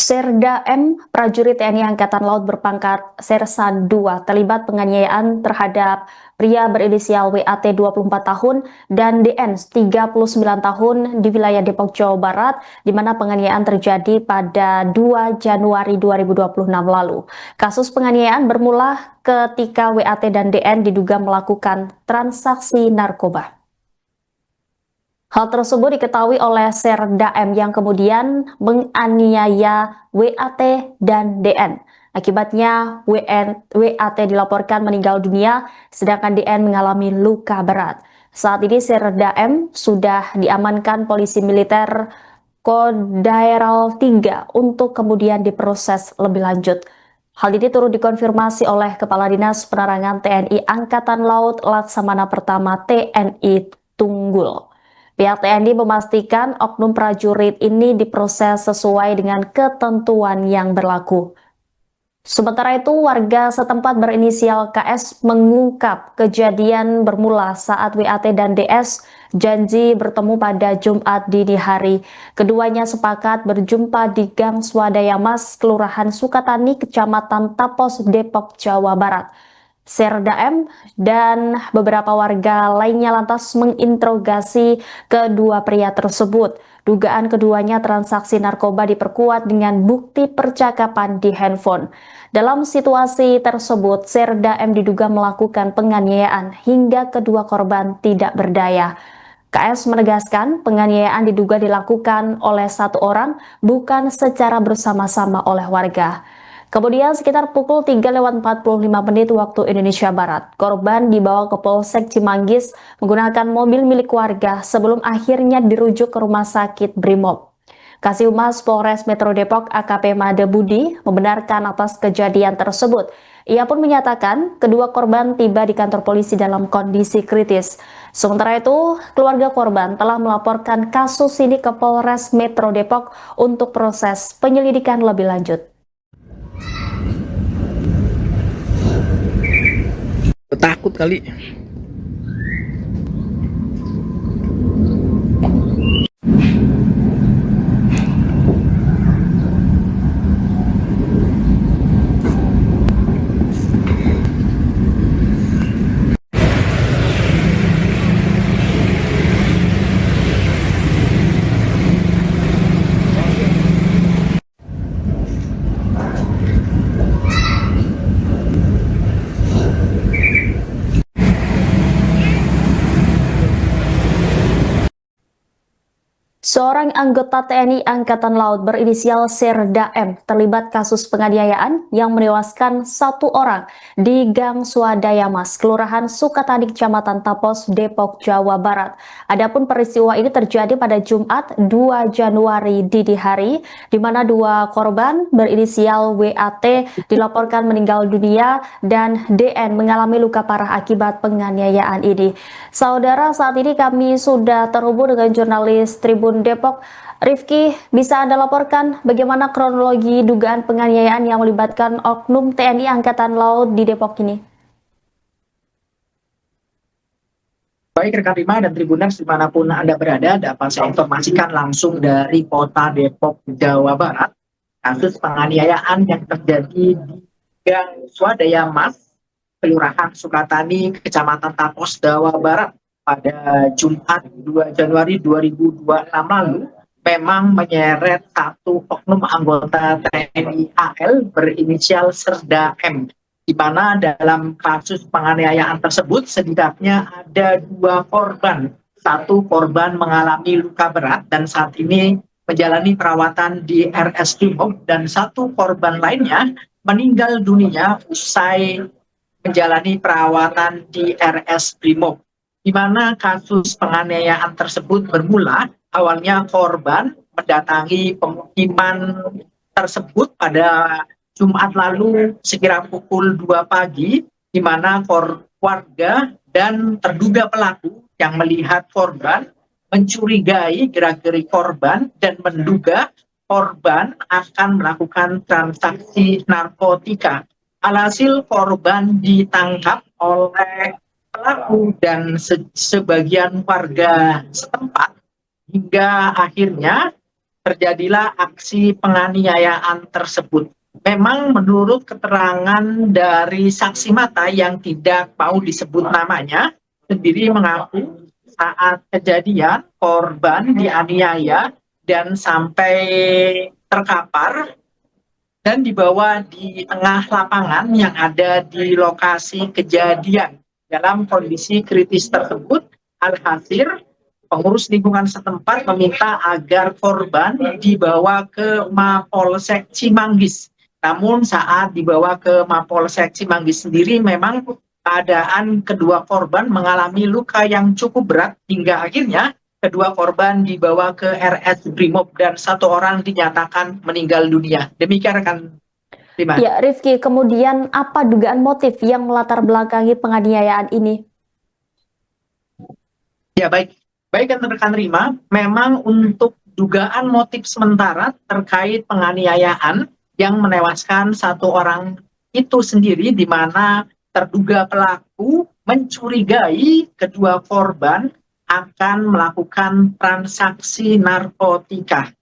Serda M, prajurit TNI Angkatan Laut berpangkat Sersan II, terlibat penganiayaan terhadap pria berinisial WAT 24 tahun dan DN 39 tahun di wilayah Depok, Jawa Barat, di mana penganiayaan terjadi pada 2 Januari 2026 lalu. Kasus penganiayaan bermula ketika WAT dan DN diduga melakukan transaksi narkoba. Hal tersebut diketahui oleh Serda M yang kemudian menganiaya WAT dan DN. Akibatnya WAT dilaporkan meninggal dunia, sedangkan DN mengalami luka berat. Saat ini Serda M sudah diamankan polisi militer Kodaeral 3 untuk kemudian diproses lebih lanjut. Hal ini turut dikonfirmasi oleh Kepala Dinas Penerangan TNI Angkatan Laut Laksamana Pertama TNI Tunggul. Pihak TNI memastikan oknum prajurit ini diproses sesuai dengan ketentuan yang berlaku. Sementara itu, warga setempat berinisial KS mengungkap kejadian bermula saat WAT dan DS janji bertemu pada Jumat dini hari. Keduanya sepakat berjumpa di Gang Swadaya Mas, Kelurahan Sukatani, Kecamatan Tapos, Depok, Jawa Barat. Serda M dan beberapa warga lainnya lantas menginterogasi kedua pria tersebut. Dugaan keduanya transaksi narkoba diperkuat dengan bukti percakapan di handphone. Dalam situasi tersebut, Serda M diduga melakukan penganiayaan hingga kedua korban tidak berdaya. KS menegaskan penganiayaan diduga dilakukan oleh satu orang, bukan secara bersama-sama oleh warga. Kemudian sekitar pukul 3:45 waktu Indonesia Barat, korban dibawa ke Polsek Cimanggis menggunakan mobil milik warga sebelum akhirnya dirujuk ke Rumah Sakit Brimob. Kasih-Humas Polres Metro Depok AKP Made Budi membenarkan atas kejadian tersebut. Ia pun menyatakan kedua korban tiba di kantor polisi dalam kondisi kritis. Sementara itu, keluarga korban telah melaporkan kasus ini ke Polres Metro Depok untuk proses penyelidikan lebih lanjut. Takut kali. Seorang anggota TNI Angkatan Laut berinisial Serda M terlibat kasus penganiayaan yang menewaskan satu orang di Gang Swadaya Mas, Kelurahan Sukatani, Kecamatan Tapos, Depok, Jawa Barat. Adapun peristiwa ini terjadi pada Jumat 2 Januari dini hari, di mana dua korban berinisial WAT dilaporkan meninggal dunia dan DN mengalami luka parah akibat penganiayaan ini. Saudara, saat ini kami sudah terhubung dengan jurnalis Tribun Depok. Rifki, bisa Anda laporkan bagaimana kronologi dugaan penganiayaan yang melibatkan oknum TNI Angkatan Laut di Depok ini? Baik rekan Rima dan Tribuners dimanapun Anda berada, dapat saya informasikan langsung dari kota Depok, Jawa Barat. Kasus penganiayaan yang terjadi di Gang Swadaya Mas, Kelurahan Sukatani, Kecamatan Tapos, Jawa Barat pada Jumat 2 Januari 2026 lalu memang menyeret satu oknum anggota TNI AL berinisial Serda M, di mana dalam kasus penganiayaan tersebut setidaknya ada dua korban. Satu korban mengalami luka berat dan saat ini menjalani perawatan di RS Brimob, dan satu korban lainnya meninggal dunia usai menjalani perawatan di RS Brimob. Di mana kasus penganiayaan tersebut bermula, awalnya korban mendatangi pemukiman tersebut pada Jumat lalu sekira pukul 2 pagi, di mana warga dan terduga pelaku yang melihat korban mencurigai gerak-gerik korban dan menduga korban akan melakukan transaksi narkotika. Alhasil korban ditangkap oleh pelaku dan sebagian warga setempat hingga akhirnya terjadilah aksi penganiayaan tersebut. Memang menurut keterangan dari saksi mata yang tidak mau disebut namanya, sendiri mengaku saat kejadian korban dianiaya dan sampai terkapar dan dibawa di tengah lapangan yang ada di lokasi kejadian. Dalam kondisi kritis tersebut, alhasil pengurus lingkungan setempat meminta agar korban dibawa ke Mapolsek Cimanggis. Namun saat dibawa ke Mapolsek Cimanggis sendiri memang keadaan kedua korban mengalami luka yang cukup berat hingga akhirnya kedua korban dibawa ke RS Brimob dan satu orang dinyatakan meninggal dunia. Demikian rekan Rima. Ya, Rifki, kemudian apa dugaan motif yang melatar belakangi penganiayaan ini? Ya, baik rekan Rima, memang untuk dugaan motif sementara terkait penganiayaan yang menewaskan satu orang itu sendiri, di mana terduga pelaku mencurigai kedua korban akan melakukan transaksi narkotika.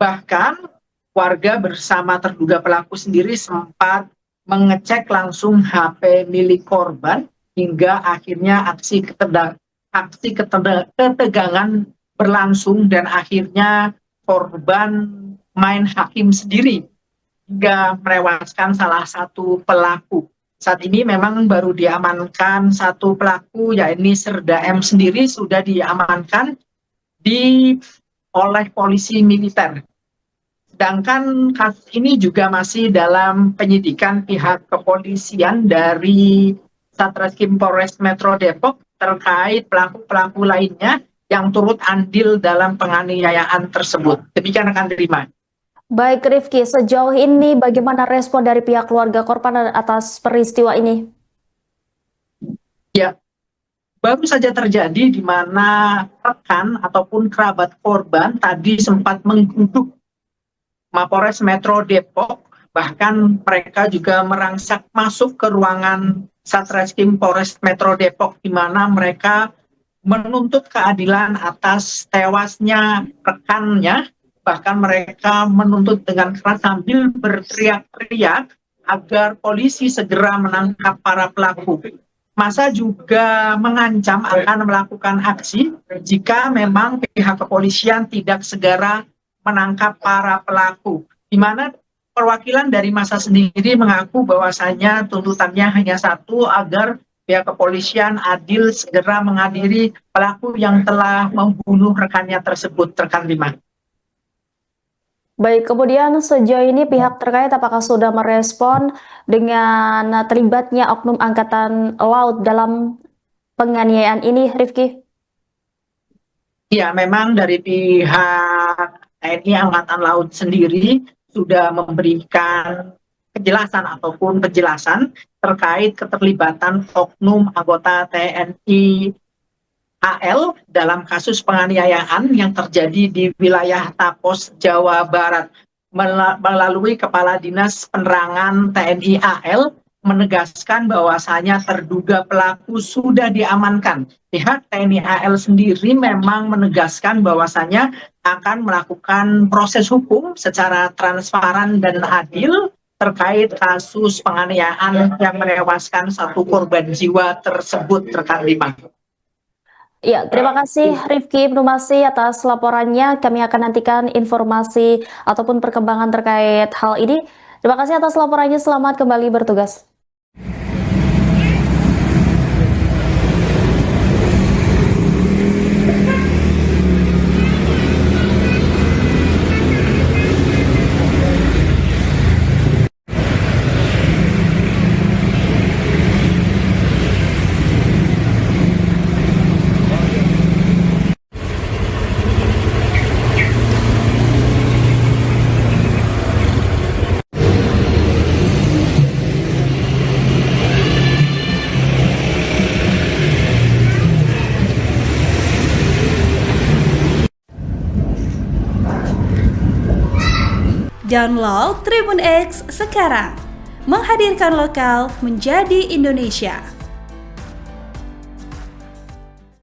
Bahkan warga bersama terduga pelaku sendiri sempat mengecek langsung HP milik korban hingga akhirnya aksi ketegangan berlangsung dan akhirnya korban main hakim sendiri hingga menewaskan salah satu pelaku. Saat ini memang baru diamankan satu pelaku, yakni Serda M sendiri sudah diamankan oleh polisi militer. Sedangkan kasus ini juga masih dalam penyidikan pihak kepolisian dari Satreskrim Polres Metro Depok terkait pelaku-pelaku lainnya yang turut andil dalam penganiayaan tersebut. Demikian rekan Rima. Baik Rifki, sejauh ini bagaimana respon dari pihak keluarga korban atas peristiwa ini? Ya, baru saja terjadi di mana rekan ataupun kerabat korban tadi sempat menggeruduk Mapolres Metro Depok, bahkan mereka juga merangsak masuk ke ruangan Satreskrim Polres Metro Depok, di mana mereka menuntut keadilan atas tewasnya rekannya. Bahkan mereka menuntut dengan keras sambil berteriak-teriak agar polisi segera menangkap para pelaku. Masa juga mengancam akan melakukan aksi jika memang pihak kepolisian tidak segera menangkap para pelaku. Di mana perwakilan dari masa sendiri mengaku bahwasanya tuntutannya hanya satu, agar pihak kepolisian adil segera mengadili pelaku yang telah membunuh rekannya tersebut, rekan Rima. Baik, kemudian sejauh ini pihak terkait apakah sudah merespon dengan terlibatnya Oknum Angkatan Laut dalam penganiayaan ini, Rifki? Ya, memang dari pihak TNI Angkatan Laut sendiri sudah memberikan kejelasan ataupun penjelasan terkait keterlibatan oknum anggota TNI AL dalam kasus penganiayaan yang terjadi di wilayah Tapos, Jawa Barat. Melalui Kepala Dinas Penerangan TNI AL menegaskan bahwasanya terduga pelaku sudah diamankan. Pihak TNI AL sendiri memang menegaskan bahwasanya akan melakukan proses hukum secara transparan dan adil terkait kasus penganiayaan yang menewaskan satu korban jiwa tersebut, rekan Rima. Ya, terima kasih Rifki Ibnu Masih atas laporannya. Kami akan nantikan informasi ataupun perkembangan terkait hal ini. Terima kasih atas laporannya. Selamat kembali bertugas. Download Tribun X sekarang, menghadirkan lokal menjadi Indonesia.